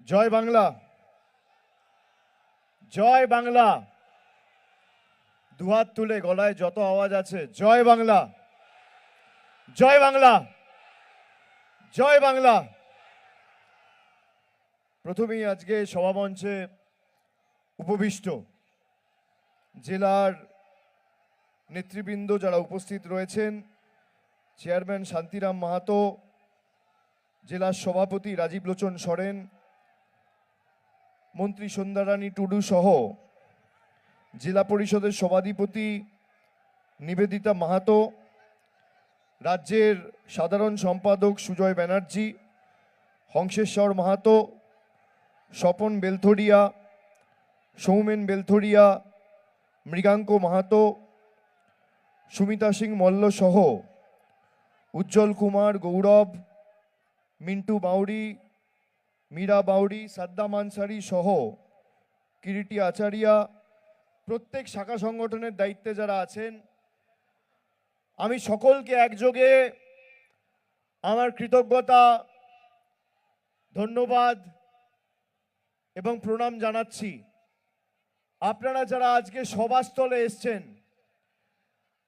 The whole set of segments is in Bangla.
জয় বাংলা, জয় বাংলা। দুহাত তুলে গলায় যত আওয়াজ আছে, জয় বাংলা, জয় বাংলা, জয় বাংলা। প্রথমেই আজকে সভামঞ্চে উপবিষ্ট জেলার নেতৃবৃন্দ যারা উপস্থিত রয়েছেন, চেয়ারম্যান শান্তিরাম মাহাতো, জেলার সভাপতি রাজীব লোচন সরেন, মন্ত্রী সন্ধ্যারানী টুডু সহ জেলা পরিষদের সভাধিপতি নিবেদিতা মাহাতো, রাজ্যের সাধারণ সম্পাদক সুজয় ব্যানার্জি, হংসেশ্বর মাহাতো, স্বপন বেলথরিয়া, সৌমেন বেলথরিয়া, মৃগাঙ্ক মাহাতো, সুমিতা সিং মল্ল সহ উজ্জ্বল কুমার, গৌরব, মিন্টু বাউরি, মীরা বাউরি, সাদ্দাম আনসারি সহ কিরিটি আচারিয়া, প্রত্যেক শাখা সংগঠনের দায়িত্বে যারা আছেন, আমি সকলকে একযোগে আমার কৃতজ্ঞতা, ধন্যবাদ এবং প্রণাম জানাচ্ছি। আপনারা যারা আজকে সভাস্থলে এসছেন,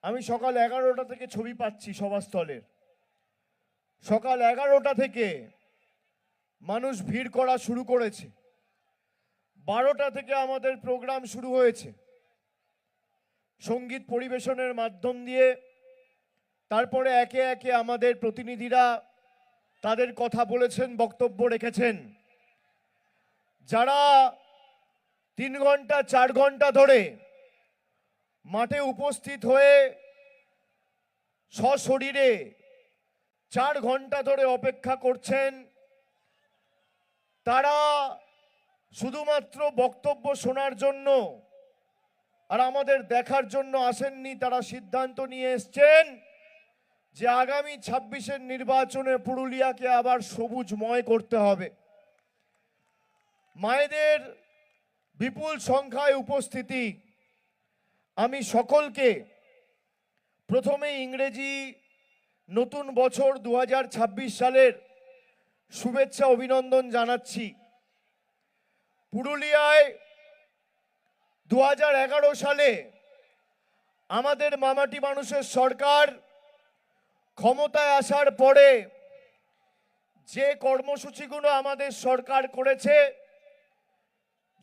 আমি সকাল 11টা থেকে ছবি পাচ্ছি সভাস্থলের। সকাল 11টা থেকে মানুষ ভিড় করা শুরু করেছে। 12টা থেকে আমাদের প্রোগ্রাম শুরু হয়েছে সঙ্গীত পরিবেশনের মাধ্যম দিয়ে। তারপরে একে একে আমাদের প্রতিনিধিরা তাদের কথা বলেছেন, বক্তব্য রেখেছেন। যারা 3 ঘন্টা 4 ঘন্টা ধরে মাঠে উপস্থিত হয়ে সশরীরে 4 ঘন্টা ধরে অপেক্ষা করছেন, তারা শুধুমাত্র বক্তব্য শোনার জন্য আর আমাদের দেখার জন্য আসেননি। তারা সিদ্ধান্ত নিয়ে এসছেন যে আগামী 26-এর নির্বাচনে পুরুলিয়াকে আবার সবুজময় করতে হবে। মায়েদের বিপুল সংখ্যায় উপস্থিতি। আমি সকলকে প্রথমে ইংরেজি নতুন বছর 2026 সালের শুভেচ্ছা অভিনন্দন জানাচ্ছি। পুরুলিয়ায় 2011 সালে আমাদের মামাটি মানুষের সরকার ক্ষমতায় আসার পরে যে কর্মসূচিগুলো আমাদের সরকার করেছে,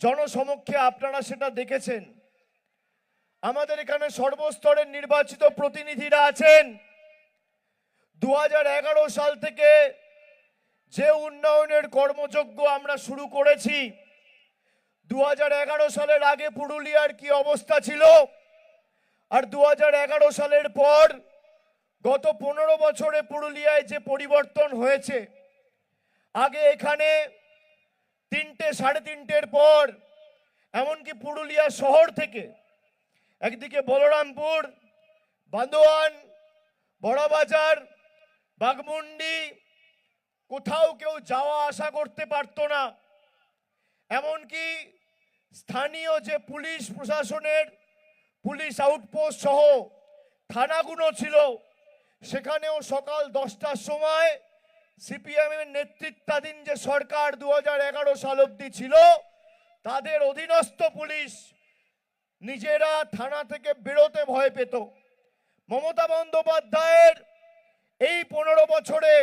জনসমক্ষে আপনারা সেটা দেখেছেন। আমাদের এখানে সর্বস্তরের নির্বাচিত প্রতিনিধিরা আছেন। 2011 সাল থেকে যে উন্নয়নের কর্মযজ্ঞ আমরা শুরু করেছি, 2011 সালের আগে পুরুলিয়ার কি অবস্থা ছিল আর 2011 সালের পর গত 15 বছরে পুরুলিয়ায় যে পরিবর্তন হয়েছে। আগে এখানে 3টে, 3:30-এর পর এমনকি পুরুলিয়া শহর থেকে একদিকে বলরামপুর, বান্দোয়ান, বড়বাজার, বাগমুন্ডি কোথাও কেউ যাওয়া আসা করতে পারতো না। এমনকি স্থানীয় যে পুলিশ প্রশাসনের পুলিশ আউটপোস্ট সহ থানাগুলো ছিল, সেখানেও সকাল 10টার সময় সিপিএমের নেতৃত্বাধীন যে সরকার 2011 সাল অবধি ছিল, তাদের অধীনস্থ পুলিশ নিজেরা থানা থেকে বেরোতে ভয় পেত। মমতা বন্দ্যোপাধ্যায়ের এই 15 বছরে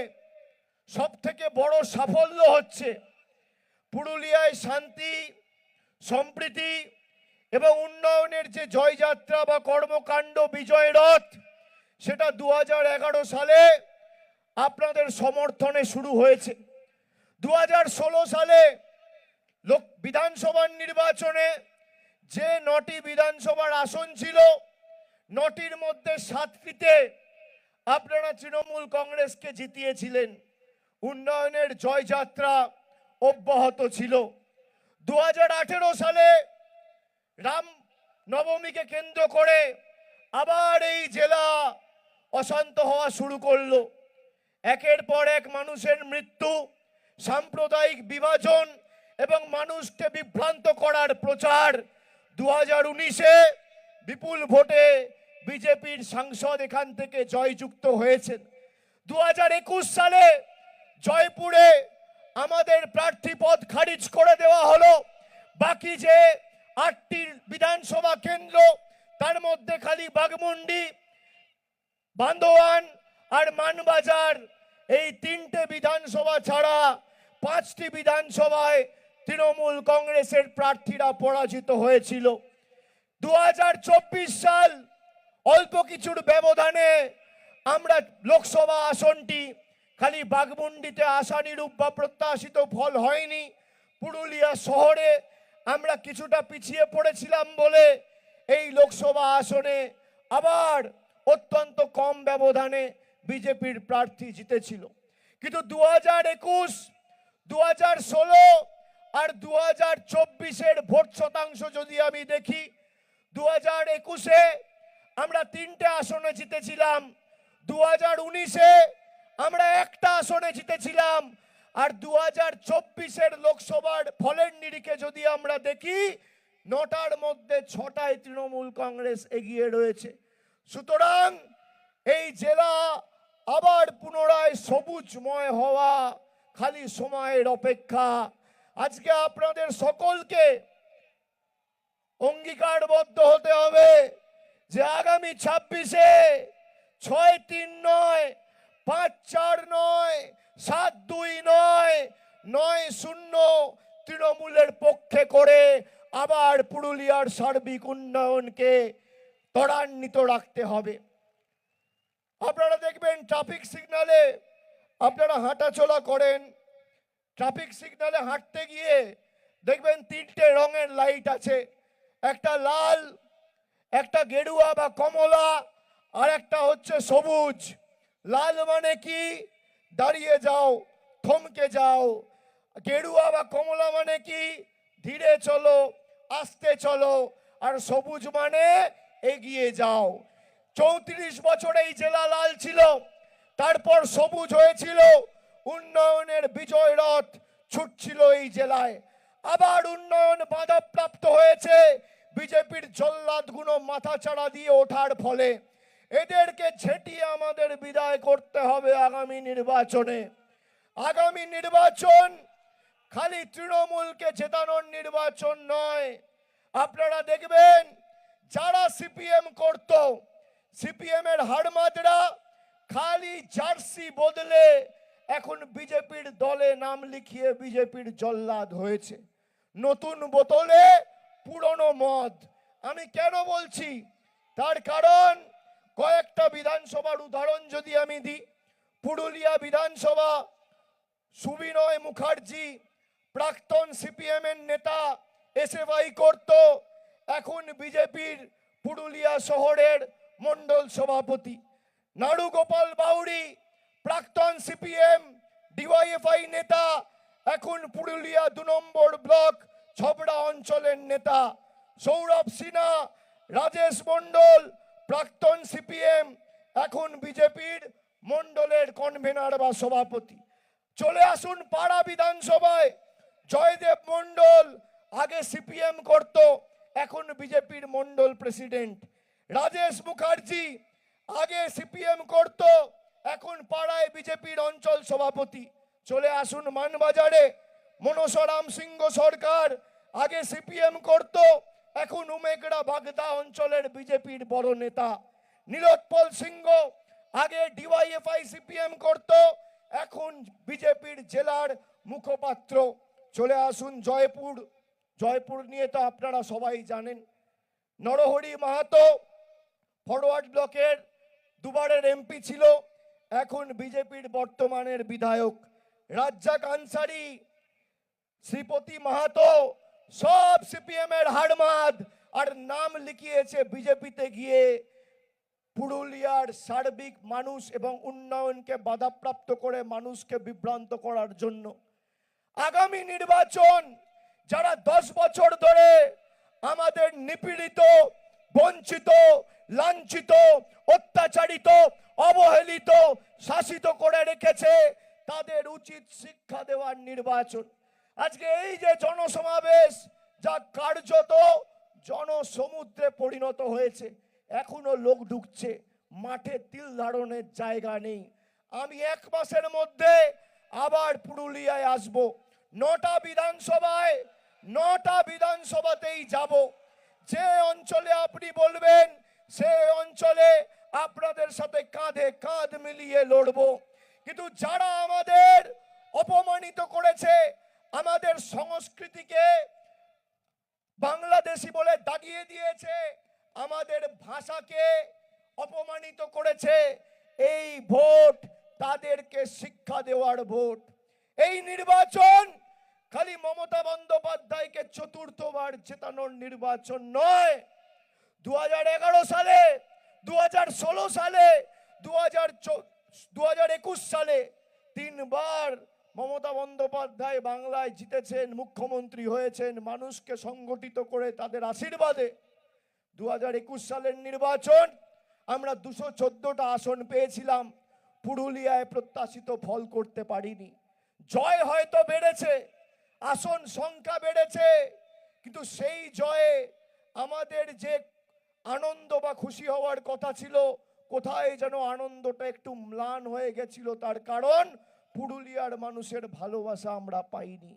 সব থেকে বড় সাফল্য হচ্ছে পুরুলিয়ায় শান্তি, সম্প্রীতি এবং উন্নয়নের যে জয়যাত্রা বা কর্মকাণ্ড, বিজয় রথ, সেটা 2011 সালে আপনাদের সমর্থনে শুরু হয়েছে। 2016 সালে বিধানসভার নির্বাচনে যে 9টি বিধানসভার আসন ছিল, 9টির মধ্যে 7টিতে আপনারা তৃণমূল কংগ্রেসকে জিতিয়েছিলেন। উন্নয়নের জয়যাত্রা অব্যাহত ছিল। 2018 সালে রাম নবমীকে কেন্দ্র করে আবার এই জেলা অশান্ত হওয়া শুরু করলো। একের পর এক মানুষের মৃত্যু, সাম্প্রদায়িক বিভাজন এবং মানুষকে বিভ্রান্ত করার প্রচার। 2019-এ বিপুল ভোটে বিজেপির সাংসদ এখান থেকে জয়যুক্ত হয়েছেন। 2021 সালে জয়পুরে আমাদের প্রার্থী পদ খারিজ বান্দোয়ান আর মানবাজার এই তিনটে বিধানসভা ছাড়া 5টি বিধানসভায় তৃণমূল কংগ্রেসের প্রার্থীরা পরাজিত হয়েছিল। 2024 সাল অল্প কিছুর ব্যবধানে আমরা লোকসভা আসনটি খালি বাঘমুন্ডিতে আশানুরূপ বা প্রত্যাশিত ফল হয়নি, পুরুলিয়া শহরে আমরা কিছুটা পিছিয়ে পড়েছিলাম বলে এই লোকসভা আসনে আবার অত্যন্ত কম ব্যবধানে বিজেপির প্রার্থী জিতেছিল। কিন্তু 2021, 2016 আর 2024-এর ভোট শতাংশ যদি আমি দেখি, 2021-এ আমরা 3টে আসনে জিতেছিলাম, 2019-এ আমরা একটা আসনে জিতেছিলাম, আর 2024-এর লোকসভার ফলের নিরিখে যদি আমরা দেখি 9টার মধ্যে 6টায় তৃণমূল কংগ্রেস এগিয়ে রয়েছে। সুতরাং এই জেলা আবার পুনরায় সবুজময় হওয়া খালি সময়ের অপেক্ষা। আজকে আপনাদের সকলকে অঙ্গীকারবদ্ধ হতে হবে যে আগামী 26-এ 6-3 নয়, 5-4 নয়, 7-2 নয়, 9-0 তৃণমূলের পক্ষে করে আবার পুরুলিয়ার সার্বিক উন্নয়নকে ত্বরান্বিত রাখতে হবে। আপনারা দেখবেন ট্রাফিক সিগন্যালে আপনারা হাঁটাচলা করেন, ট্রাফিক সিগন্যালে হাঁটতে গিয়ে দেখবেন 3টে রঙের লাইট আছে, একটা লাল, একটা গেরুয়া বা কমলা, আর একটা হচ্ছে সবুজ। লাল মানে কি? দাঁড়িয়ে যাও, থমকে যাও। গেরুয়া বা কমলা মানে কি? ধীরে চলো, আস্তে চলো। আর সবুজ মানে এগিয়ে যাও। 34 বছর এই জেলা লাল ছিল, তারপর সবুজ হয়েছিল, উন্নয়নের বিজয় রথ ছুটছিল এই জেলায়। আবার উন্নয়ন বাধাপ্রাপ্ত হয়েছে বিজেপির জল্লাদগুলো মাথাচাড়া দিয়ে ওঠার ফলে। এদেরকে ঝেঁটিয়ে আমাদের বিদায় করতে হবে আগামী নির্বাচনে। আগামী নির্বাচন খালি তৃণমূলকে জেতানোর নির্বাচন নয়। আপনারা দেখবেন যারা সিপিএম করত, সিপিএম এর হাড়মাদরা খালি জার্সি বদলে এখন বিজেপির দলে নাম লিখিয়ে বিজেপির জল্লাদ হয়েছে। নতুন বোতলে পুরনো মদ। আমি কেন বলছি? তার কারণ কয়েকটা বিধানসভার উদাহরণ যদি আমি দিই, পুরুলিয়া বিধানসভা, সুবিনয় মুখার্জি প্রাক্তন সিপিএম এর নেতা, এসএফআই করত, এখন বিজেপির পুরুলিয়া শহরের মন্ডল সভাপতি। নাড়ুগোপাল বাউরি প্রাক্তন সিপিএম ডিওয়াইএফআই নেতা, এখন পুরুলিয়া 2 নম্বর ব্লক ছবড়া অঞ্চলের নেতা। সৌরভ সিনহা, রাজেশ মন্ডল প্রাক্তন সিপিএম, এখন বিজেপির মন্ডলের কনভেনার বা সভাপতি। চলে আসুন পাড়া বিধানসভায়, জয়দেব মন্ডল আগে সিপিএম করত, এখন বিজেপির মন্ডল প্রেসিডেন্ট। রাজেশ মুখার্জি আগে সিপিএম করত, এখন পাড়ায় বিজেপির অঞ্চল সভাপতি। চলে আসুন মানবাজারে, মনসরাম সিংহ সরকার আগে সিপিএম করত, এখন উমেগড়া বাগদা অঞ্চলের বিজেপির বড় নেতা। নীলোৎপল সিংহ আগে ডিওয়াইএফআই সিপিএম করত, এখন বিজেপির জেলার মুখপাত্র। চলে আসুন জয়পুর, জয়পুর নিয়ে তো আপনারা সবাই জানেন। নরহরি মাহাতো ফরওয়ার্ড ব্লকের 2বারের এমপি ছিল, এখন বিজেপির বর্তমানের বিধায়ক। রাজ্জাক আনসারি, শ্রীপতি মাহাতো সব সিপিএম এর হাড়মাদ, আর নাম লিখিয়েছে বিজেপিতে গিয়ে পুরুলিয়ার সার্বিক মানুষ এবং উন্নয়নকে বাধাপ্রাপ্ত করে মানুষকে বিভ্রান্ত করার জন্য। আগামী নির্বাচন যারা 10 বছর ধরে আমাদের নিপীড়িত, বঞ্চিত, লাঞ্ছিত, অত্যাচারিত, অবহেলিত, শাসিত করে রেখেছে, তাদের উচিত শিক্ষা দেওয়ার নির্বাচন। আজকে এই যে জনসমাবেশ, যা কার্যত জনসমুদ্রে পরিণত হয়েছে, এখনো লোক ঢুকছে, মাঠে তিল ধারণের জায়গা নেই। আমি 1 মাসের মধ্যে আবার পুরুলিয়ায় আসব। 9টা বিধানসভায়, 9টা বিধানসভাতেই যাব। যে অঞ্চলে আপনি বলবেন সেই অঞ্চলে আপনাদের সাথে কাঁধে কাঁধ মিলিয়ে লড়বো। কিন্তু যারা আমাদের অপমানিত করেছে, আমাদের সংস্কৃতিকে বাংলাদেশি বলে দাগিয়ে দিয়েছে, আমাদের ভাষাকে অপমানিত করেছে, এই ভোট তাদেরকে শিক্ষা দেওয়ার ভোট। এই নির্বাচন খালি মমতা বন্দ্যোপাধ্যায়কে চতুর্থবার জেতানোর নির্বাচন নয়। 2011 সালে, 2016 সালে, 2021 সালে তিনবার মমতা বন্দ্যোপাধ্যায় বাংলায় জিতেছেন, মুখ্যমন্ত্রী হয়েছেন মানুষকে সংগঠিত করে তাদের আশীর্বাদে। 2021 সালের নির্বাচন আমরা 214টা আসন পেয়েছিলাম, পুরুলিয়ায় প্রত্যাশিত ফল করতে পারিনি। জয় হয়তো বেড়েছে, আসন সংখ্যা বেড়েছে, কিন্তু সেই জয়ে আমাদের যে আনন্দ বা খুশি হওয়ার কথা ছিল, কোথায় যেন আনন্দটা একটু ম্লান হয়ে গেছিল। তার কারণ পুরুলিয়ার মানুষের ভালোবাসা আমরা পাইনি।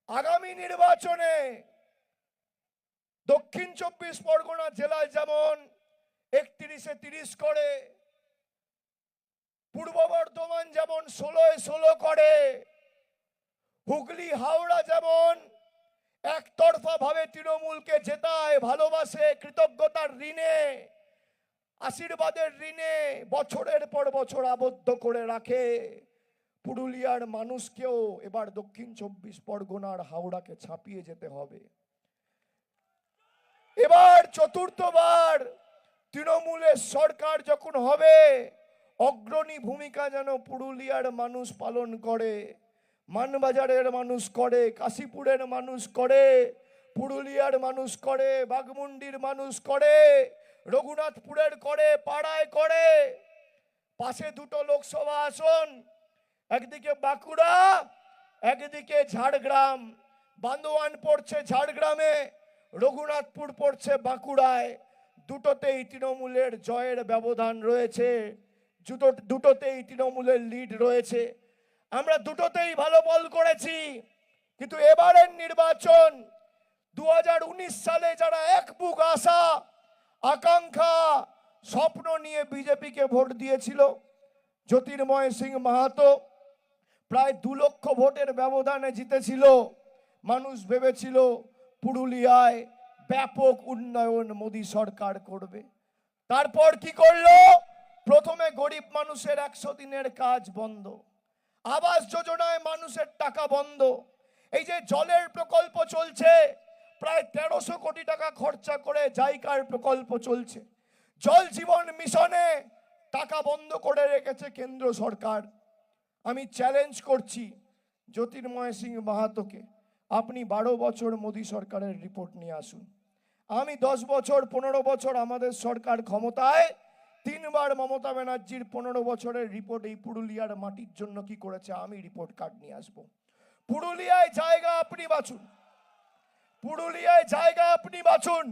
আগামী নির্বাচনে দক্ষিণ 24 পরগনা জেলায় যেমন 31-এ 30 করে, পূর্ব বর্ধমান যেমন 16-এ 16 করে, হুগলি হাওড়া যেমন একতরফা ভাবে তৃণমূলকে জেতায়, ভালোবাসে, কৃতজ্ঞতার ঋণে, আশীর্বাদের ঋণে বছরের পর বছর আবদ্ধ করে রাখে, পুরুলিয়ার মানুষকেও এবার দক্ষিণ 24 পরগনার হাওড়াকে ছাপিয়ে যেতে হবে। এবার চতুর্থবার তৃণমূলের সরকার যখন হবে, অগ্রণী ভূমিকা যেন পুরুলিয়ার মানুষ পালন করে, মানবাজারের মানুষ করে, কাশীপুরের মানুষ করে, পুরুলিয়ার মানুষ করে, বাঘমুন্ডির মানুষ করে, রঘুনাথপুরের করে, পাড়ায় করে। পাশে দুটো লোকসভা আসন, একদিকে বাঁকুড়া, একদিকে ঝাড়গ্রাম। বান্দোয়ান পড়ছে ঝাড়গ্রামে, রঘুনাথপুর পড়ছে বাঁকুড়ায়। দুটোতেই তৃণমূলের জয়ের ব্যবধান রয়েছে, দুটোতেই তৃণমূলের লিড রয়েছে। আমরা দুটোতেই ভালো ফল করেছি। কিন্তু এবারের নির্বাচন 2019 সালে যারা এক বুক আশা, আকাঙ্ক্ষা, স্বপ্ন নিয়ে বিজেপিকে ভোট দিয়েছিল, জ্যোতির্ময় সিং মাহাতো প্রায় 2 লক্ষ ভোটের ব্যবধানে জিতেছিল। মানুষ ভেবেছিল পুরুলিয়ায় ব্যাপক উন্নয়ন মোদী সরকার করবে। তারপর কি করলো? প্রথমে গরিব মানুষের 100 দিনের কাজ বন্ধ, আবাস যোজনায় মানুষের টাকা বন্ধ, এই যে জলের প্রকল্প চলছে প্রায় 1300 কোটি টাকা খরচা করে জাইকার প্রকল্প চলছে, জল জীবন মিশনে টাকা বন্ধ করে রেখেছে কেন্দ্র সরকার। আমি চ্যালেঞ্জ করছি জ্যোতির্ময় সিং মাহাতোকে, আপনি 12 বছর মোদী সরকারের রিপোর্ট নিয়ে আসুন। আমি 10 বছর 15 বছর আমাদের সরকার ক্ষমতায়, 3 বার মমতা ব্যানার্জির 15 বছরের রিপোর্ট এই পুরুলিয়ার মাটির জন্য কি করেছে আমি রিপোর্ট কার্ড নিয়ে আসবো। পুরুলিয়ায় জায়গা আপনি বাছুন, পুরুলিয়ায় জায়গা আপনি বাছুন,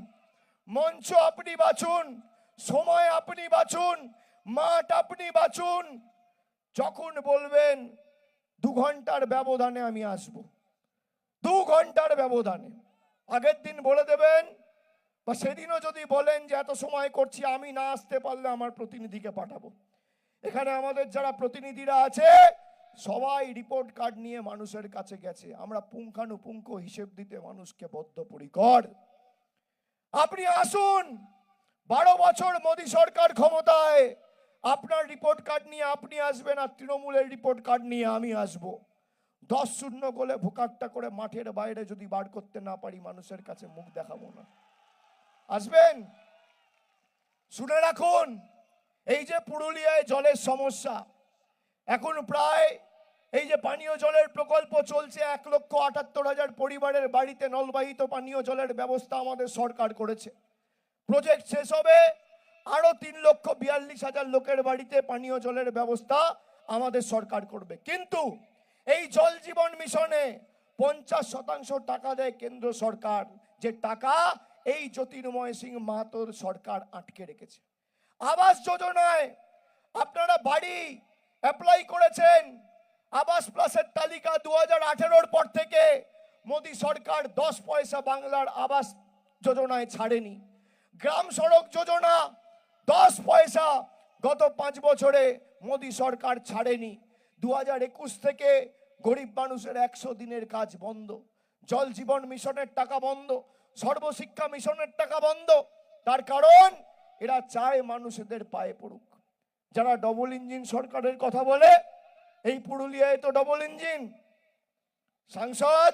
মঞ্চ আপনি বাছুন, সময় আপনি বাছুন, মাঠ আপনি বাছুন। যখন বলবেন 2 ঘন্টার ব্যবধানে আমি আসব, 2 ঘন্টার ব্যবধানে। আগের দিন বলে দেবেন, বা সেদিনও যদি বলেন যে এত সময় করছি, আমি না আসতে পারলে আমার প্রতিনিধিকে পাঠাবো। এখানে আমাদের যারা প্রতিনিধিরা আছে সবাই রিপোর্ট কার্ড নিয়ে মানুষের কাছে গেছে। আমরা পুঙ্খানুপুঙ্খ হিসেব দিতে মানুষকে বদ্ধপরিকর। আপনি আসুন, 12 বছর মোদী সরকার ক্ষমতায়, আপনার রিপোর্ট কার্ড নিয়ে আপনি আসবেন, আর তৃণমূলের রিপোর্ট কার্ড নিয়ে আমি আসব। 10-0 গোলে ভোকাট্টা করে মাঠের বাইরে যদি বার করতে না পারি, মানুষের কাছে মুখ দেখাবো না। আসবেন? শুনে রাখুন, এই যে পুরুলিয়ায় জলের সমস্যা, এখন প্রায় এই যে পানীয় জলের প্রকল্প চলছে, 1,78,000 পরিবারের বাড়িতে নলবাহিত পানীয় জলের ব্যবস্থা আমাদের সরকার করেছে। প্রজেক্ট শেষ হবে, আরো 3,42,000 লোকের বাড়িতে পানীয় জলের ব্যবস্থা আমাদের সরকার করবে। কিন্তু এই জল জীবন মিশনে 50% টাকা দেয় কেন্দ্র সরকার, যে টাকা এই জ্যোতির্ময় সিং মাহাতোর সরকার আটকে রেখেছে। আবাস যোজনায় আপনারা বাড়ি অ্যাপ্লাই করেছেন, আবাস প্লাসের তালিকা 2018-র পর থেকে মোদী সরকার 10 পয়সা বাংলার আবাস যোজনায় ছাড়েনি। গ্রাম সড়ক যোজনা 10 পয়সা গত 5 বছরে মোদী সরকার ছাড়েনি। 2021 থেকে গরিব মানুষের 100 দিনের কাজ বন্ধ, জল জীবন মিশনের টাকা বন্ধ, সর্বশিক্ষা মিশনের টাকা বন্ধ। তার কারণ এরা চায় মানুষদের পায়ে পড়ুক। যারা ডবল ইঞ্জিন সরকারের কথা বলে, এই পুরুলিয়ায় তো ডবল ইঞ্জিন সাংসদ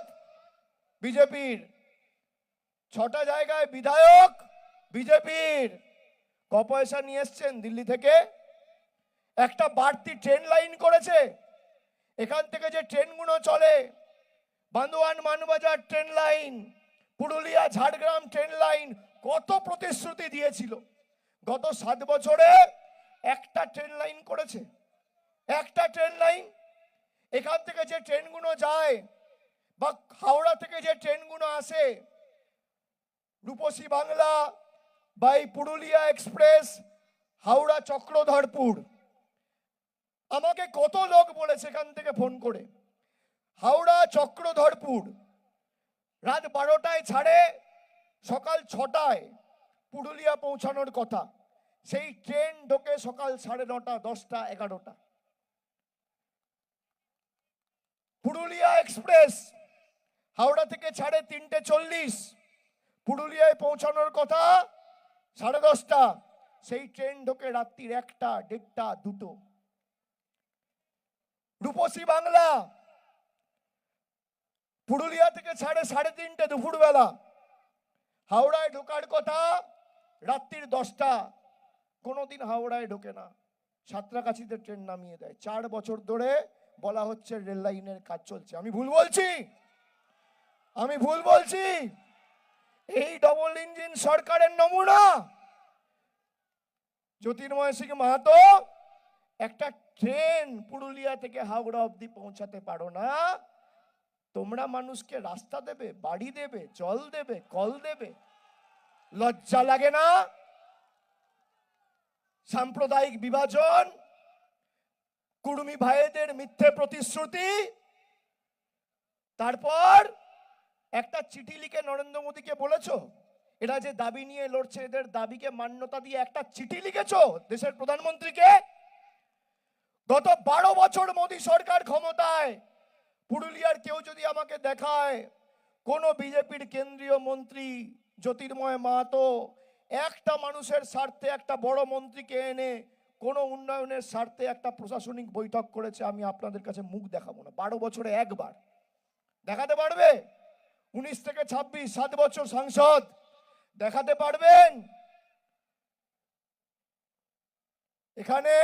বিজেপির, 6টা জায়গায় বিধায়ক বিজেপির। ক পয়সা নিয়ে এসছেন দিল্লি থেকে? একটা বাড়তি ট্রেন লাইন করেছে, এখান থেকে যে ট্রেনগুলো চলে, Bandwan Manbazar train line, Purulia Jhargram train line, কত প্রতিশ্রুতি দিয়েছিল। গত 7 বছরে একটা ট্রেন লাইন করেছে, একটা ট্রেন লাইন। এখান থেকে যে ট্রেনগুলো যায় বা হাওড়া থেকে যে ট্রেনগুলো আসে, রূপসী বাংলা বা এই পুরুলিয়া এক্সপ্রেস, হাওড়া চক্রধরপুর, আমাকে কত লোক বলেছে এখান থেকে ফোন করে, হাওড়া চক্রধরপুর রাত 12টায় ছাড়ে, সকাল 6টায় পুরুলিয়া পৌঁছানোর কথা, সেই ট্রেন ঢোকে সকাল 9:30, 10টা, 11টা। পুরুলিয়া এক্সপ্রেস হাওড়া থেকে ছাড়ে 3:40, পুরুলিয়ায় পৌঁছানোর কথা 10:30, সেই ট্রেন ঢোকে রাত্রির 1টা, 1:30, 2টো। রূপসী বাংলা পুরুলিয়া থেকে ছাড়ে 3:30 দুপুরবেলা, হাওড়ায় ঢোকার কথা রাত্রির 10টা, কোনোদিন হাওড়ায় ঢোকে না, সাঁতরাগাছিতে ট্রেন নামিয়ে দেয়। 4 বছর ধরে বলা হচ্ছে রেল লাইনের কাজ চলছে। আমি ভুল বলছি? আমি ভুল বলছি? এই ডবল ইঞ্জিন সরকারের নমুনা। জ্যোতির্ময় সিং মাহাতো, একটা ট্রেন পুরুলিয়া থেকে হাওড়া অবধি পৌঁছাতে পারো না, তোমরা মানুষকে রাস্তা দেবে, বাড়ি দেবে, জল দেবে, কল দেবে? লজ্জা লাগে না? সাম্প্রদায়িক বিভাজন, কুর্মী ভাইদের মিথ্যে প্রতিশ্রুতি, তারপর একটা চিঠি লিখে নরেন্দ্র মোদীকে বলেছো এরা যে দাবি নিয়ে লড়ছে এদের দাবিকে মান্যতা দিয়ে একটা চিঠি লিখেছো দেশের প্রধানমন্ত্রীকে। গত 12 বছর মোদী সরকার ক্ষমতায়, পুরুলিয়ার কেউ যদি আমাকে দেখায় কোন বিজেপির কেন্দ্রীয় মন্ত্রী জ্যোতির্ময় মাহাতো একটা মানুষের স্বার্থে একটা বড় মন্ত্রীকে এনে কোন উন্নয়নের স্বার্থে একটা প্রশাসনিক বৈঠক করেছে, আমি আপনাদের কাছে মুখ দেখাবো না। 12 বছরে একবার দেখাতে পারবে? 19 থেকে 26, 7 বছর সাংসদ, দেখাতে পারবেন? এখানে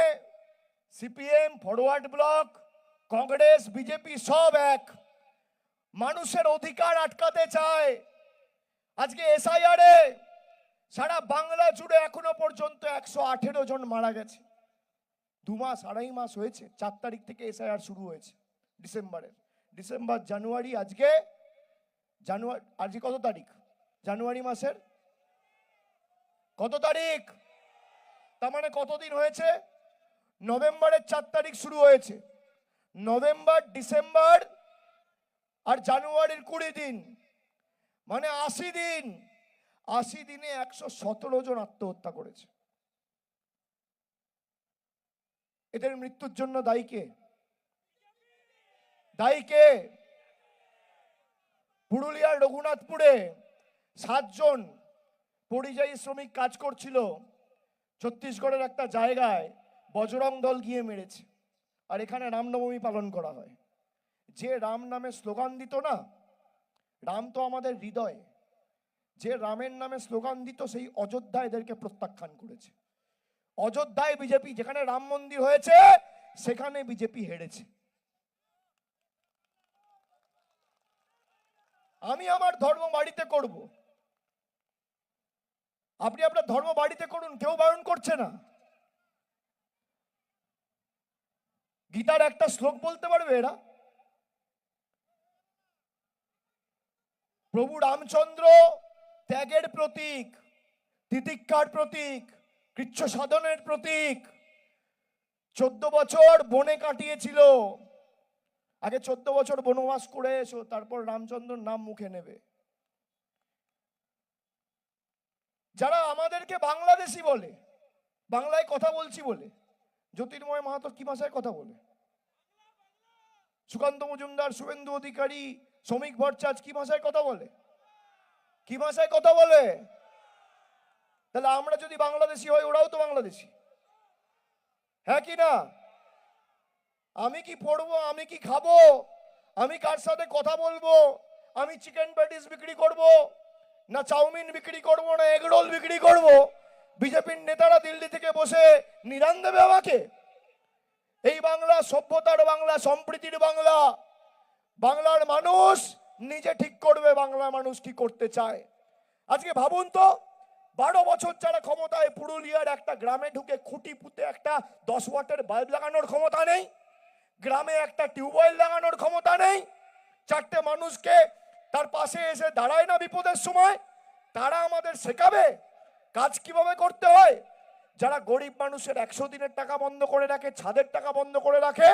CPM, forward block, Congress, BJP সব এক, মানুষের অধিকার আটকাতে চায়। আজকে এসআইআর এ সারা বাংলা জুড়ে এখনো পর্যন্ত 118 জন মারা গেছে। 2 মাস, 2.5 মাস হয়েছে, 4 তারিখ থেকে এসআইআর শুরু হয়েছে ডিসেম্বরের। ডিসেম্বর, জানুয়ারি, আজকে কত তারিখ? জানুয়ারি মাসের কত তারিখ? তার মানে কতদিন হয়েছে? নভেম্বরের 4 তারিখ শুরু হয়েছে, নভেম্বর, ডিসেম্বর আর জানুয়ারির 20 দিন, মানে 80 দিন। 80 দিনে 117 জন আত্মহত্যা করেছে। এদের মৃত্যুর জন্য দায়ী কে? দায়ী কে? পুরুলিয়ার রঘুনাথপুরে 7 জন পরিযায়ী শ্রমিক কাজ করছিল, ছত্তিশগড়ের একটা জায়গায় বজরং দল গিয়ে মেরেছে। আর এখানে রামনবমী পালন করা হয়। যে রাম নামে স্লোগান দিত না, রাম তো আমাদের হৃদয়ে, যে রামের নামে স্লোগান দিত সেই অযোধ্যা এদেরকে প্রত্যাখ্যান করেছে। অযোধ্যায় বিজেপি, যেখানে রাম মন্দির হয়েছে সেখানে বিজেপি হেরেছে। আমি আমার ধর্ম বাড়িতে করব, আপনি আপনার ধর্ম বাড়িতে করুন, কেউ বারণ করছে না। গীতার একটা শ্লোক বলতে পারবে এরা? প্রভু রামচন্দ্র ত্যাগের প্রতীক, তিতিক্ষার প্রতীক, কৃচ্ছ সাধনের প্রতীক। 14 বছর বনে কাটিয়েছিল। আগে 14 বছর বনবাস করে এসো, তারপর রামচন্দ্রর নাম মুখে নেবে। যারা আমাদেরকে বাংলাদেশি বলে, বাংলায় কথা বলছি বলে, জ্যোতির্ময় মাহাতো কি ভাষায় কথা বলে? সুকান্ত মজুমদার, শুভেন্দু অধিকারী, শ্রমিক ভট্টাচার্য কি ভাষায় কথা বলে? কি ভাষায় কথা বলে? তাহলে আমরা যদি বাংলাদেশি হই, ওরাও তো বাংলাদেশি, হ্যাঁ কি না? আমি কি পড়বো, আমি কি খাবো, আমি কার সাথে কথা বলবো, আমি চিকেন প্যাটিস বিক্রি করব না চাউমিন বিক্রি করব না এগরোল বিক্রি করব, বিজেপির নেতারা দিল্লি থেকে বসে নিরান দেবে আমাকে? এই বাংলা সভ্যতার বাংলা, সম্প্রীতির বাংলা। বাংলার মানুষ নিজে ঠিক করবে বাংলার মানুষ কি করতে চায়। আজকে ভাবুন তো, 12 বছর যারা ক্ষমতায়, পুরুলিয়ার একটা গ্রামে ঢুকে খুঁটি পুঁতে একটা 10 ওয়াটের বাল্ব লাগানোর ক্ষমতা নেই, গ্রামে একটা টিউবওয়েল লাগানোর ক্ষমতা নেই, 4টে মানুষকে তার পাশে এসে দাঁড়ায় না বিপদের সময়। তারা আমাদের শেখাবে কাজ কিভাবে করতে হয়? যারা গরিব মানুষের 100 দিনের টাকা বন্ধ করে রাখে, ছাদের টাকা বন্ধ করে রাখে।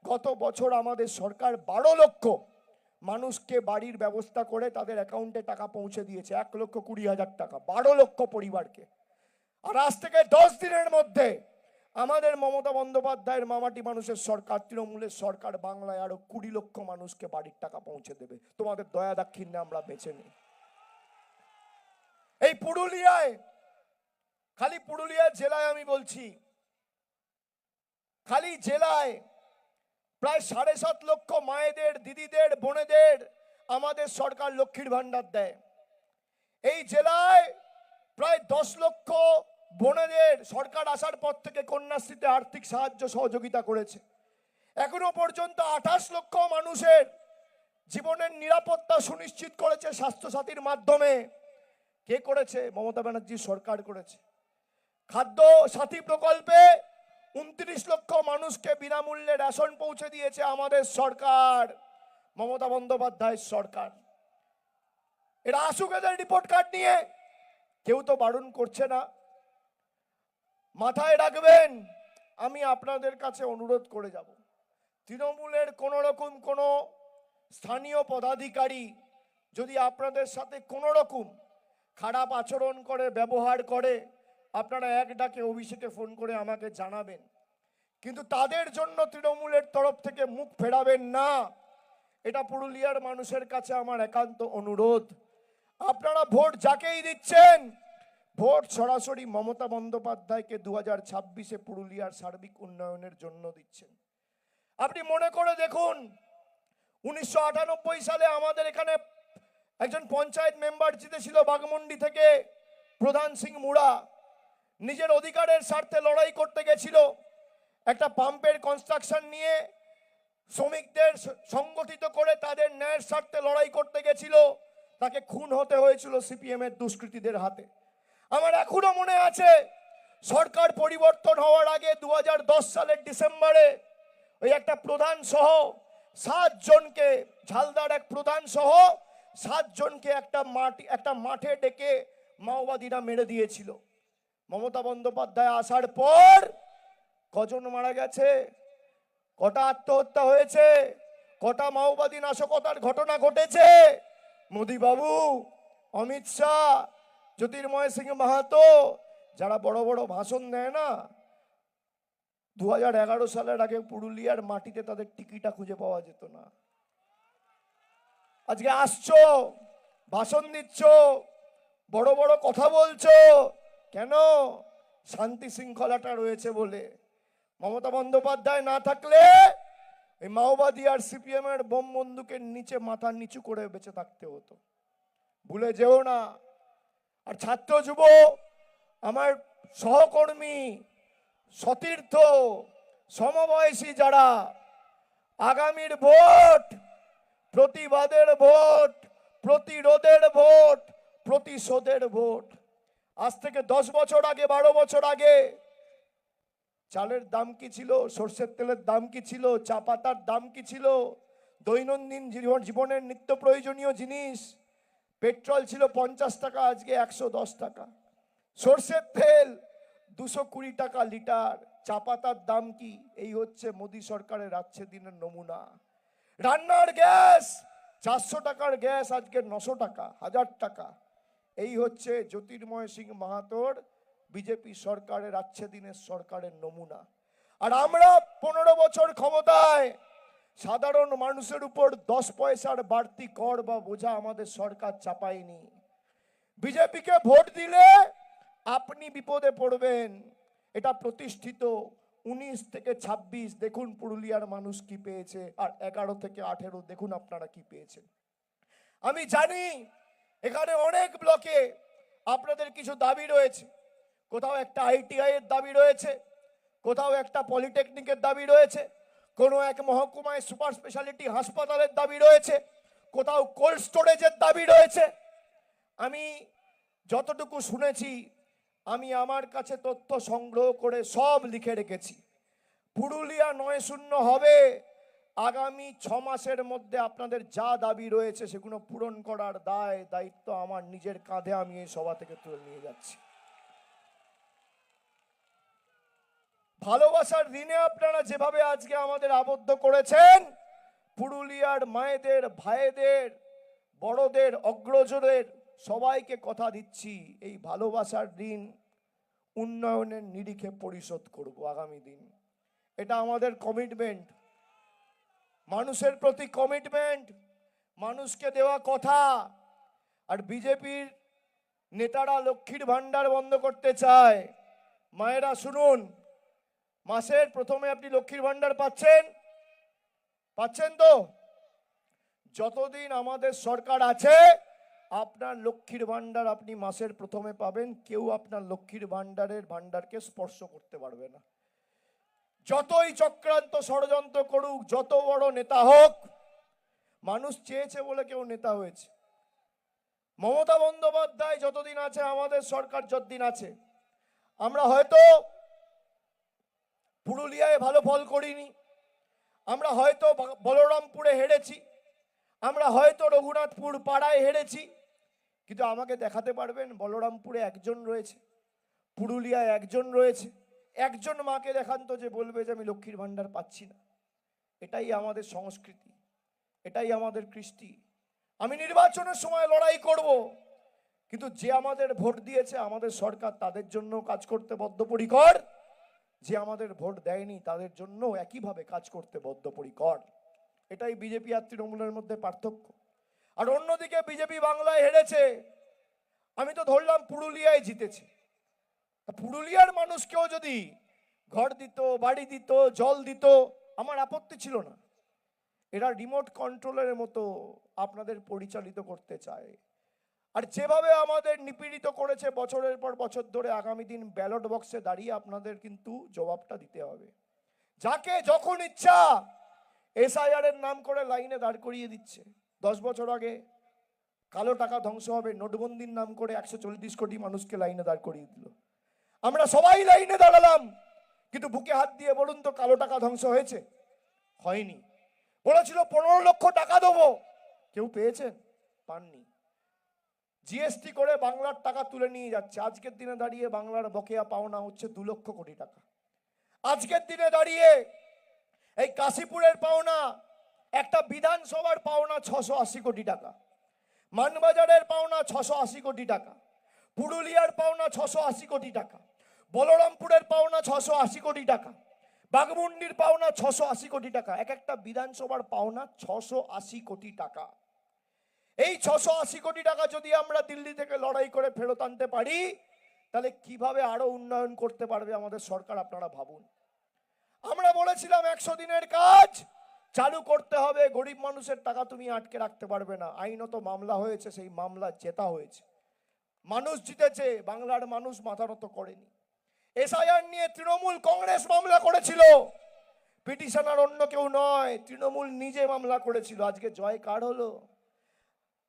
গত বছর আমাদের সরকার 12 লক্ষ মানুষকে বাড়ির ব্যবস্থা করে তাদের অ্যাকাউন্টে টাকা পৌঁছে দিয়েছে, 1,20,000 টাকা 12 লক্ষ পরিবারকে। আর আজ থেকে 10 দিনের মধ্যে আমাদের মমতা বন্দ্যোপাধ্যায়ের মামাটি মানুষের সরকার, তৃণমূলের সরকার, বাংলায় আরো 20 লক্ষ মানুষকে বাড়ির টাকা পৌঁছে দেবে। তোমাদের দয়া দাক্ষিণ্যে আমরা বেঁচে নিই। এই পুরুলিয়ায়, খালি পুরুলিয়া জেলায় আমি বলছি, খালি জেলায় প্রায় 7.5 লক্ষ মায়েদের, দিদিদের, বোনেদের আমাদের সরকার লক্ষ্মীর ভান্ডার দেয়। এই জেলায় প্রায় 10 লক্ষ বোনেদের সরকার আসার পর থেকে কন্যাশ্রীতে আর্থিক সাহায্য সহযোগিতা করেছে। এখনো পর্যন্ত 28 লক্ষ মানুষের জীবনের নিরাপত্তা সুনিশ্চিত করেছে স্বাস্থ্যসাথীর মাধ্যমে। কে করেছে? মমতা ব্যানার্জির সরকার করেছে। খাদ্য সাথী প্রকল্পে 29 লক্ষ মানুষকে বিনামূল্যে রেশন পৌঁছে দিয়েছে আমাদের সরকার, মমতা বন্দ্যোপাধ্যায়ের সরকার। এরা আসুক এদের রিপোর্ট কার্ড নিয়ে, কেউ তো বারণ করছে না। মাথায় রাখবেন, আমি আপনাদের কাছে অনুরোধ করে যাব, তৃণমূলের কোন রকম কোন স্থানীয় পদাধিকারী যদি আপনাদের সাথে কোন রকম খারাপ আচরণ করে, ব্যবহার করে, আপনারা এক ডাকে অভিষেকে ফোন করে আমাকে জানাবেন, কিন্তু তাদের জন্য তৃণমূলের তরফ থেকে মুখ ফেরাবেন না। এটা পুরুলিয়ার মানুষের কাছে আমার একান্ত অনুরোধ। আপনারা ভোট যাকেই দিচ্ছেন, ভোট সরাসরি মমতা বন্দ্যোপাধ্যায়কে 2026-এ পুরুলিয়ার সার্বিক উন্নয়নের জন্য দিচ্ছেন। আপনি মনে করে দেখুন, 1998 সালে আমাদের এখানে একজন পঞ্চায়েত মেম্বার জিতেছিল বাগমুন্ডি থেকে, প্রধান সিং মুড়া। নিজের অধিকারের স্বার্থে লড়াই করতে গেছিল, একটা পাম্পের কনস্ট্রাকশন নিয়ে শ্রমিকদের সংগঠিত করে তাদের ন্যায়ের স্বার্থে লড়াই করতে গেছিল, তাকে খুন হতে হয়েছিল সিপিএম এর দুষ্কৃতীদের হাতে। আমার এখনো মনে আছে, সরকার পরিবর্তন হওয়ার আগে 2010 সালের ডিসেম্বরে ওই একটা প্রধান সহ 7 জনকে, ঝালদার এক প্রধান সহ 7 জনকে একটা মাঠে ডেকে মাওবাদীরা মেরে দিয়েছিল। মমতা বন্দ্যোপাধ্যায় আসার পর কজন মারা গেছে, কটা আত্মহত্যা হয়েছে, কটা মাওবাদী নাশকতার ঘটনা ঘটেছে? মোদী বাবু, অমিত শাহ, জ্যোতির্ময় সিং মাহাতো, যারা বড় বড় ভাষণ দেয় না, 2011 সালের আগে পুরুলিয়ার মাটিতে তাদের টিকিটা খুঁজে পাওয়া যেত না। আজকে আসছো, ভাষণ দিচ্ছ, বড় বড় কথা বলছো, কেন? শান্তি শৃঙ্খলাটা রয়েছে বলে। মমতা বন্দ্যোপাধ্যায় না থাকলে এই মাওবাদী আর সিপিএম এর বোম বন্দুকের নিচে মাথা নিচু করে বেঁচে থাকতে হতো, ভুলে যেও না। আর ছাত্র যুব আমার সহকর্মী, সতীর্থ, সমবয়সী যারা, আগামীর ভোট প্রতিবাদের ভোট, প্রতিরোধের ভোট, প্রতিশোধের ভোট। আজ থেকে 10 বছর আগে, 12 বছর আগে চালের দাম কি ছিল, সরষের তেলের দাম কি ছিল, চা পাতার দাম কি ছিল, দৈনন্দিন জীবনের নিত্য প্রয়োজনীয় জিনিস পেট্রোল ছিল 50 টাকা, আজকে 110 টাকা। সরষের তেল 220 টাকা লিটার। চা পাতার দাম কি? এই হচ্ছে মোদী সরকারের রাজ্যে দিনের নমুনা। রান্নার গ্যাস 400 টাকার গ্যাস আজকে 900 টাকা, 1000 টাকা। এই হচ্ছে জ্যোতির্ময় সিং মাহাতোর বিজেপি সরকারের আচ্ছে দিনের সরকারের নমুনা। আর আমরা 15 বছর ক্ষমতায় সাধারণ মানুষের উপর 10 পয়সার বাড়তি কর বা বোঝা আমাদের সরকার চাপায়নি। বিজেপিকে ভোট দিলে আপনি বিপদে পড়বেন, এটা প্রতিষ্ঠিত। 19 থেকে 26 দেখুন পুরুলিয়ার মানুষ কি পেয়েছে, আর 11 থেকে 18 দেখুন আপনারা কি পেয়েছেন। আমি জানি এখানে অনেক ব্লকে আপনাদের কিছু দাবি রয়েছে, কোথাও একটা আইটিআই এর দাবি রয়েছে, কোথাও একটা পলিটেকনিকের দাবি রয়েছে, কোনো এক মহকুমায় সুপার স্পেশালিটি হাসপাতালের দাবি রয়েছে, কোথাও কোল্ড স্টোরেজের দাবি রয়েছে। আমি যতটুকু শুনেছি, আমি আমার কাছে তথ্য সংগ্রহ করে সব লিখে রেখেছি। পুরুলিয়া 9-0 হবে। আগামী 6 মাসের মধ্যে আপনাদের যা দাবি রয়েছে সেগুলো পূরণ করার দায়িত্ব আমার নিজের কাঁধে আমি এই সভা থেকে তুলে নিয়ে যাচ্ছি। ভালোবাসার ঋণে আপনারা যেভাবে আজকে আমাদের আবদ্ধ করেছেন, পুরুলিয়ার মায়েদের, ভাইদের, বড়দের, অগ্রজদের সবাইকে কথা দিচ্ছি, এই ভালোবাসার ঋণ উন্নয়নের নিরিখে পরিশোধ করব আগামী দিন। এটা আমাদের কমিটমেন্ট, মানুষের প্রতি কমিটমেন্ট, মানুষকে দেওয়া কথা। আর বিজেপির নেতারা লক্ষ্মীর ভান্ডার বন্ধ করতে চায়। মায়েরা শুনুন, মাসের প্রথমে আপনি লক্ষ্মীর ভান্ডার পাচ্ছেন তো? যতদিন আমাদের সরকার আছে আপনার লক্ষ্মীর ভান্ডার আপনি মাসের প্রথমে পাবেন। কেউ আপনার লক্ষ্মীর ভান্ডারকে স্পর্শ করতে পারবে না। যতই চক্রান্ত ষড়যন্ত্র করুক, যত বড় নেতা হোক, মানুষ চেয়েছে বলে কেউ নেতা হয়েছে। মমতা বন্দ্যোপাধ্যায় যতদিন আছে, আমাদের সরকার যতদিন আছে, আমরা হয়তো পুরুলিয়ায় ভালো ফল করিনি, আমরা হয়তো বলরামপুরে হেরেছি, আমরা হয়তো রঘুনাথপুর পাড়ায় হেরেছি, কিন্তু আমাকে দেখাতে পারবেন বলরামপুরে একজন রয়েছে, পুরুলিয়ায় একজন রয়েছে, একজন মাকে দেখান তো যে বলবে যে আমি লক্ষ্মীর ভান্ডার পাচ্ছি না। এটাই আমাদের সংস্কৃতি, এটাই আমাদের কৃষ্টি। আমি নির্বাচনের সময় লড়াই করব, কিন্তু যে আমাদের ভোট দিয়েছে আমাদের সরকার, তাদের জন্য কাজ করতে বদ্ধপরিকর। যে আমাদের ভোট দেয়নি তাদের জন্য একইভাবে কাজ করতে বদ্ধপরিকর। এটাই বিজেপি আর তৃণমূলের মধ্যে পার্থক্য। আর অন্যদিকে বিজেপি বাংলায় হেরেছে, আমি তো ধরলাম পুরুলিয়ায় জিতেছে। পুরুলিয়ার মানুষকেও যদি ঘর দিত, বাড়ি দিত, জল দিত, আমার আপত্তি ছিল না। এরা রিমোট কন্ট্রোলের মতো আপনাদের পরিচালিত করতে চায়। আর যেভাবে আমাদের নিপীড়িত করেছে বছরের পর বছর ধরে, আগামী দিন ব্যালট বক্সে দাঁড়িয়ে আপনাদের কিন্তু জবাবটা দিতে হবে। যাকে যখন ইচ্ছা এসআইআর এর নাম করে লাইনে দাঁড় করিয়ে দিচ্ছে। 10 বছর আগে কালো টাকা ধ্বংস হবে, নোটবন্দির নাম করে 140 কোটি মানুষকে লাইনে দাঁড় করিয়ে দিল। আমরা সবাই লাইনে দাঁড়ালাম, কিন্তু বুকে হাত দিয়ে বলুন তো কালো টাকা ধ্বংস হয়েছে? হয়নি। বলেছিল 15 লক্ষ টাকা দেবো, কেউ পেয়েছেন? পাননি। জিএসটি করে বাংলার টাকা তুলে নিয়ে যাচ্ছে। আজকের দিনে দাঁড়িয়ে বাংলার বকেয়া পাওনা হচ্ছে 2 লক্ষ কোটি টাকা। আজকের দিনে দাঁড়িয়ে এই কাশীপুরের পাওনা, একটা বিধানসভার পাওনা 680 কোটি টাকা, মানবাজারের পাওনা 680 কোটি টাকা, পুরুলিয়ার পাওনা 680 কোটি টাকা, বলরামপুরের পাওনা 680 কোটি টাকা, বাঘমুন্ডির পাওনা 680 কোটি টাকা। এক একটা বিধানসভার পাওনা 680 কোটি টাকা। এই 680 কোটি টাকা যদি আমরা দিল্লি থেকে লড়াই করে ফেরত আনতে পারি, তাহলে কিভাবে আরো উন্নয়ন করতে পারবে আমাদের সরকার আপনারা ভাবুন। আমরা বলেছিলাম 100 দিনের কাজ চালু করতে হবে, গরিব মানুষের টাকা তুমি আটকে রাখতে পারবে না। আইনত মামলা হয়েছে, সেই মামলা জেতা হয়েছে, মানুষ জিতেছে, বাংলার মানুষ মাথা নত করেনি। এসআইআর নিয়ে তৃণমূল কংগ্রেস মামলা করেছিল, পিটিশনার অন্য কেউ নয়, তৃণমূল নিজে মামলা করেছিল। আজকে জয় কার হলো?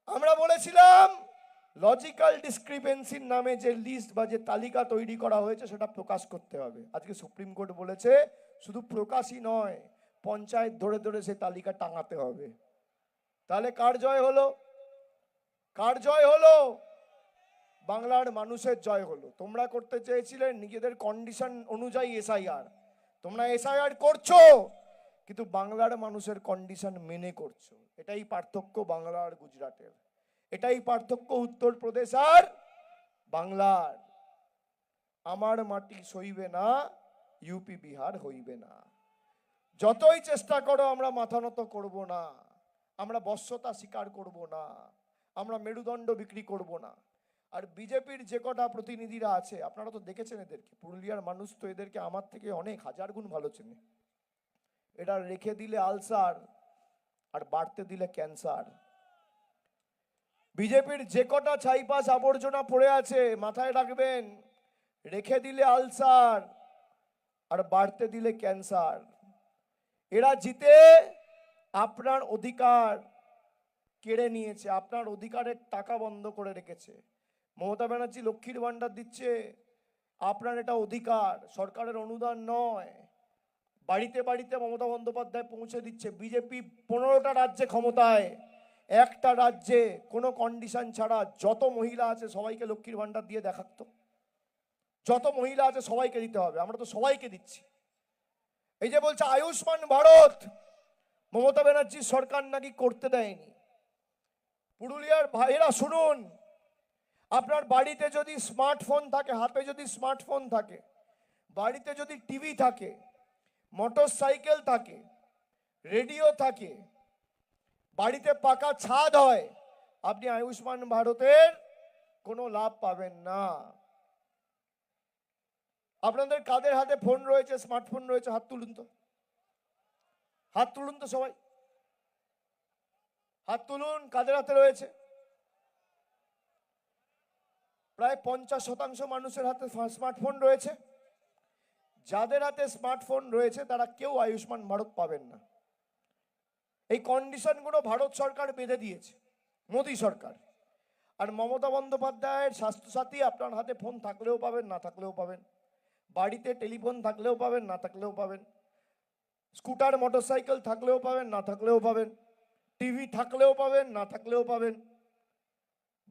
আমরা বলেছিলাম লজিক্যাল ডিসক্রিপেন্সির নামে যে লিস্ট বা যে তালিকা তৈরি করা হয়েছে সেটা প্রকাশ করতে হবে। আজকে সুপ্রিম কোর্ট বলেছে শুধু প্রকাশই নয়, পঞ্চায়েত ধরে ধরে সেই তালিকা টাঙাতে হবে। তাহলে কার জয় হলো? কার জয় হলো? বাংলার মানুষের জয় হলো। তোমরা করতে চেয়েছিলেন নিজেদের কন্ডিশন অনুযায়ী এসআইআর, তোমরা এসআইআর করছো কিন্তু বাংলার মানুষের কন্ডিশন মেনে করছো। এটাই পার্থক্য বাংলা আর গুজরাটের। এটাই পার্থক্য উত্তরপ্রদেশ আর বাংলার। আমার মাটি সইবে না, ইউপি বিহার হইবে না। যতই চেষ্টা করো আমরা মাথা নত করব না, আমরা বশ্যতা স্বীকার করব না, আমরা মেরুদণ্ড বিক্রি করব না। আর বিজেপির যে কটা প্রতিনিধিরা আছে আপনারা তো দেখেছেন এদেরকে, পুরুলিয়ার মানুষ তো এদেরকে আমার থেকে অনেক হাজার গুণ ভালো চেনে। এটা রেখে দিলে আলসার আর বাড়তে দিলে ক্যান্সার। বিজেপির যে কটা ছাইপাস আবর্জনা পড়ে আছে মাথায় রাখবেন, রেখে দিলে আলসার আর বাড়তে দিলে ক্যান্সার। এরা জিতে আপনার অধিকার কেড়ে নিয়েছে, আপনার অধিকারের টাকা বন্ধ করে রেখেছে। মমতা ব্যানার্জি লক্ষ্মীর ভান্ডার দিচ্ছে, আপনার এটা অধিকার, সরকারের অনুদান নয়। বাড়িতে বাড়িতে মমতা বন্দ্যোপাধ্যায় পৌঁছে দিচ্ছে। বিজেপি 15টা রাজ্যে ক্ষমতায়, একটা রাজ্যে কোনো কন্ডিশন ছাড়া যত মহিলা আছে সবাইকে লক্ষ্মীর ভান্ডার দিয়ে দেখাতো। যত মহিলা আছে সবাইকে দিতে হবে, আমরা তো সবাইকে দিচ্ছি। এই যে বলছে আয়ুষ্মান ভারত, মমতা ব্যানার্জির সরকার নাকি করতে দেয়নি। পুরুলিয়ার ভাইরা শুনুন, আপনার বাড়িতে যদি স্মার্টফোন থাকে, হাতে যদি স্মার্টফোন থাকে, বাড়িতে যদি টিভি থাকে, মোটর সাইকেল থাকে, রেডিও থাকে, বাড়িতে পাকা ছাদ হয়, আপনি আয়ুষ্মান ভারতের কোনো লাভ পাবেন না। আপনাদের কাদের হাতে ফোন রয়েছে, স্মার্টফোন রয়েছে? হাত তুলুন তো, হাত তুলুন তো সবাই, হাত তুলুন। কাদের হাতে রয়েছে? প্রায় 50% মানুষের হাতে স্মার্টফোন রয়েছে। যাদের হাতে স্মার্টফোন রয়েছে তারা কেউ আয়ুষ্মান ভারত পাবেন না। এই কন্ডিশনগুলো ভারত সরকার বেঁধে দিয়েছে, মোদী সরকার। আর মমতা বন্দ্যোপাধ্যায়ের স্বাস্থ্যসাথী আপনার হাতে ফোন থাকলেও পাবেন, না থাকলেও পাবেন। বাড়িতে টেলিফোন থাকলেও পাবেন, না থাকলেও পাবেন। স্কুটার মোটরসাইকেল থাকলেও পাবেন, না থাকলেও পাবেন। টিভি থাকলেও পাবেন, না থাকলেও পাবেন।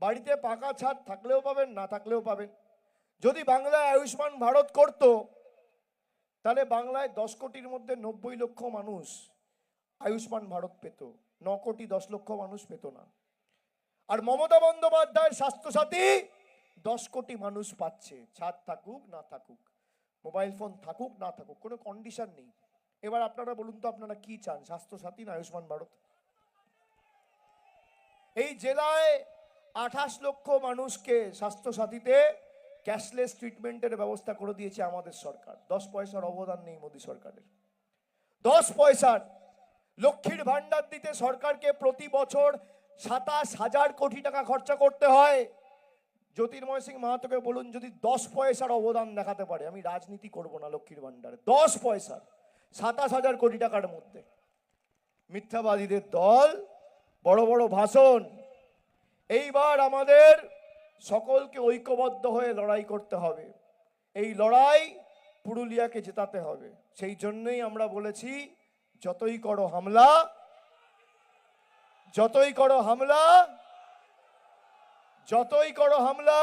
বাড়িতে পাকা ছাদ থাকলেও পাবেন, না থাকলেও পাবেন। যদি বাংলায় আয়ুষ্মান ভারত করত, তাহলে বাংলায় 10 কোটির মধ্যে 90 লক্ষ মানুষ আয়ুষ্মান ভারত পেত, 9 কোটি 10 লক্ষ মানুষ পেত না। আর মমতা বন্দ্যোপাধ্যায়ের স্বাস্থ্যসাথী 10 কোটি মানুষ পাচ্ছে, ছাদ থাকুক না থাকুক, মোবাইল ফোন থাকুক না থাকুক, কোনো কন্ডিশন নেই। এবার আপনারা বলুন তো আপনারা কি চান, স্বাস্থ্যসাথী না আয়ুষ্মান ভারত? এই জেলায় 28 লক্ষ মানুষকে স্বাস্থ্যসাথীতে ক্যাশলেস ট্রিটমেন্টের ব্যবস্থা করে দিয়েছে আমাদের সরকার। 10 পয়সার অবদান নেই মোদী সরকারের, 10 পয়সার। লক্ষ্মীর ভান্ডার দিতে সরকারকে প্রতি বছর 27,000 কোটি টাকা খরচা করতে হয়। জ্যোতির্ময় সিং মাহাতোকে বলুন যদি 10 পয়সার অবদান দেখাতে পারে, আমি রাজনীতি করব না লক্ষ্মীর ভান্ডারে। 10 পয়সার 27,000 কোটি টাকার মধ্যে। মিথ্যাবাদীদের দল, বড় বড় ভাষণ। এইবার আমাদের সকলকে ঐক্যবদ্ধ হয়ে লড়াই করতে হবে। এই লড়াই পুরুলিয়াকে জেতাতে হবে। সেই জন্যই আমরা বলেছি যতই করো হামলা, যতই করো হামলা, যতই করো হামলা,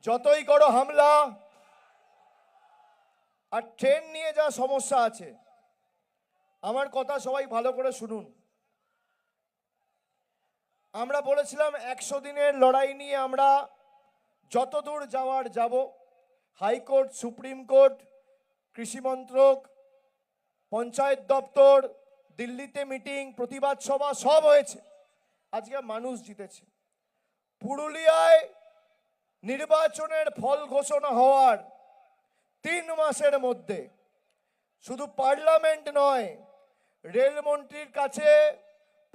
যতই করো হামলা। আর ট্রেন নিয়ে যা সমস্যা আছে, আমার কথা সবাই ভালো করে শুনুন। আমরা বলেছিলাম 100 দিনের লড়াই নিয়ে আমরা যতদূর যাওয়ার যাব। হাইকোর্ট, সুপ্রিম কোর্ট, কৃষি মন্ত্রক, পঞ্চায়েত দপ্তর, দিল্লিতে মিটিং, প্রতিবাদ সভা সব হয়েছে। আজকে মানুষ জিতেছে। পুরুলিয়ায় নির্বাচনের ফল ঘোষণা হওয়ার 3 মাসের মধ্যে শুধু পার্লামেন্ট নয়, রেলমন্ত্রীর কাছে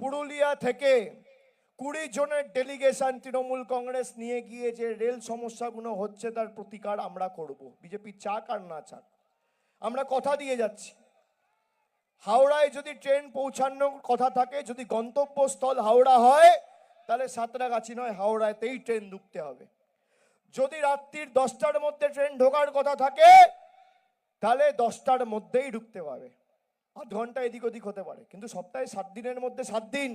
পুরুলিয়া থেকে 20 জনের ডেলিগেশন তৃণমূল কংগ্রেস নিয়ে গিয়ে যে রেল সমস্যাগুলো হচ্ছে তার প্রতিকার আমরা করব। বিজেপি চাক আর না চাক, আমরা কথা দিয়ে যাচ্ছি। হাওড়ায় যদি ট্রেন পৌঁছানোর কথা থাকে, যদি গন্তব্যস্থল হাওড়া হয়, তাহলে সাঁতরাগাছি নয় হাওড়াতেই ট্রেন ঢুকতে হবে। যদি রাত্রির 10টার মধ্যে ট্রেন ঢোকার কথা থাকে, তাহলে 10টার মধ্যেই ঢুকতে পারবে। আধ ঘন্টা এদিক ওদিক হতে পারে, কিন্তু সপ্তাহে 7 দিনের মধ্যে 7 দিন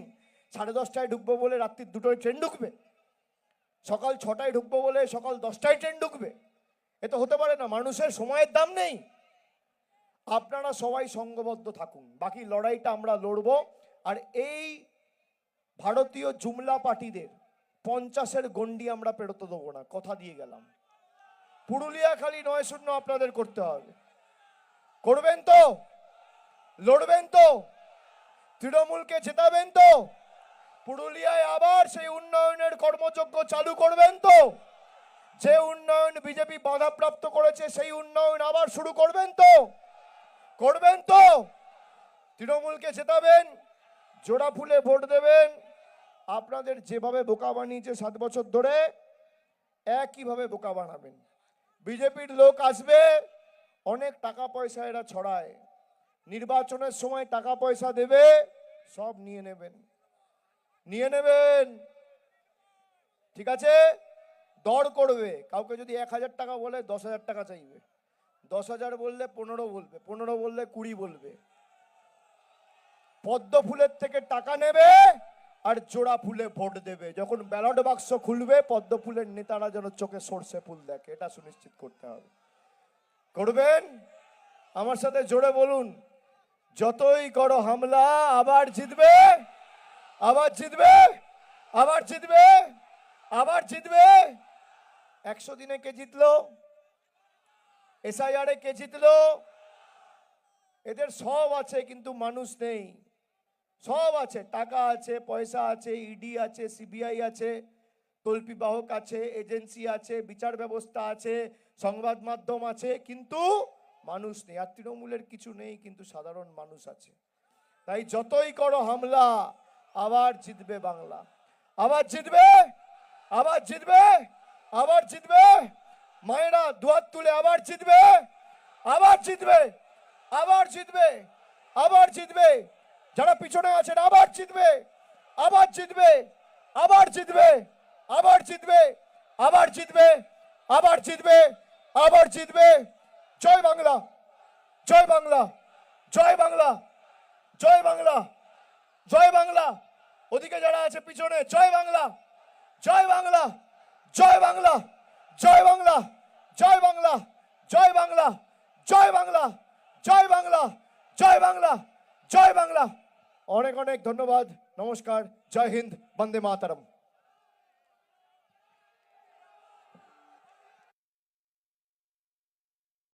10:30টায় ঢুকবো বলে রাত্রির 2টোয় ট্রেন ঢুকবে, সকাল 6টায় ঢুকবো বলে সকাল 10টায় ট্রেন ঢুকবে? এ তো হতে পারে না। মানুষের সময়ের দাম নেই। আপনারা সবাই সংঘবদ্ধ থাকুন, বাকি লড়াইটা আমরা লড়বো। আর এই ভারতীয় জুমলা পার্টিদের 50-এর গন্ডি আমরা পেরোতে দেবো না, কথা দিয়ে গেলাম। পুরুলিয়া খালি 9-0 আপনাদের করতে হবে। করবেন তো? লড়বেন তো? তৃণমূলকে জেতাবেন তো? পুরুলিয়ায় আবার সেই উন্নয়নের কর্মযজ্ঞ চালু করবেন তো? যে উন্নয়ন বিজেপি বাধাপ্রাপ্ত করেছে সেই উন্নয়ন আবার শুরু করবেন তো? করবেন তো? তৃণমূলকে জেতাবেন, জোড়া ফুলে ভোট দেবেন। আপনাদের যেভাবে বোকা বানিয়েছে 7 বছর ধরে, একইভাবে বোকা বানাবেন। বিজেপির লোক আসবে, অনেক টাকা পয়সা এরা ছড়ায়, নির্বাচনের সময় টাকা পয়সা দেবে, সব নিয়ে নেবেন, নিয়ে নেবেন। ঠিক আছে? দর করবে, কাউকে যদি 1000 টাকা বলে 10,000 টাকা চাইবে, 10,000 বললে 15 বলবে, 15 বললে 20 বলবে। পদ্ম ফুলের থেকে টাকা নেবে আর জোড়া ফুলে ভোট দেবে। যখন ব্যালট বাক্স খুলবে, পদ্ম ফুলের নেতারা যেন চোখে সর্ষে ফুল দেখে, এটা সুনিশ্চিত করতে হবে। করবেন? আমার সাথে জোরে বলুন, যতই করো হামলা আবার জিতবে, আবার জিতবে, আবার জিতবে, আবার জিতবে। 100 দিনে কে জিতলো? SIR কে জিতলো? এদের সব আছে কিন্তু মানুষ নেই। সব আছে, টাকা আছে, পয়সা আছে, ইডি আছে, সিবিআই আছে, তল্পি বাহক আছে, এজেন্সি আছে, বিচার ব্যবস্থা আছে, সংবাদ মাধ্যম আছে, কিন্তু মানুষ নেই। আর তৃণমূলের কিছু নেই, কিন্তু সাধারণ মানুষ আছে। তাই যতই করো হামলা আবার জিতবে বাংলা, আবার জিতবে, আবার জিতবে, আবার জিতবে। মায়েরা দুহাত তুলে আবার জিতবে, আবার জিতবে, আবার জিতবে, আবার জিতবে। যারা পিছনে আছেন আবার জিতবে, আবার জিতবে, আবার জিতবে, আবার জিতবে, আবার জিতবে, আবার জিতবে, আবার জিতবে। জয় বাংলা, জয় বাংলা, জয় বাংলা, জয় বাংলা, জয় বাংলা। ওদিকে যারা আছে পিছনে, জয় বাংলা, জয় বাংলা, জয় বাংলা, জয় বাংলা, জয় বাংলা, জয় বাংলা, জয় বাংলা, জয় বাংলা, জয় বাংলা, জয় বাংলা। অনেক অনেক ধন্যবাদ, নমস্কার, জয় হিন্দ, বন্দে মাতরম।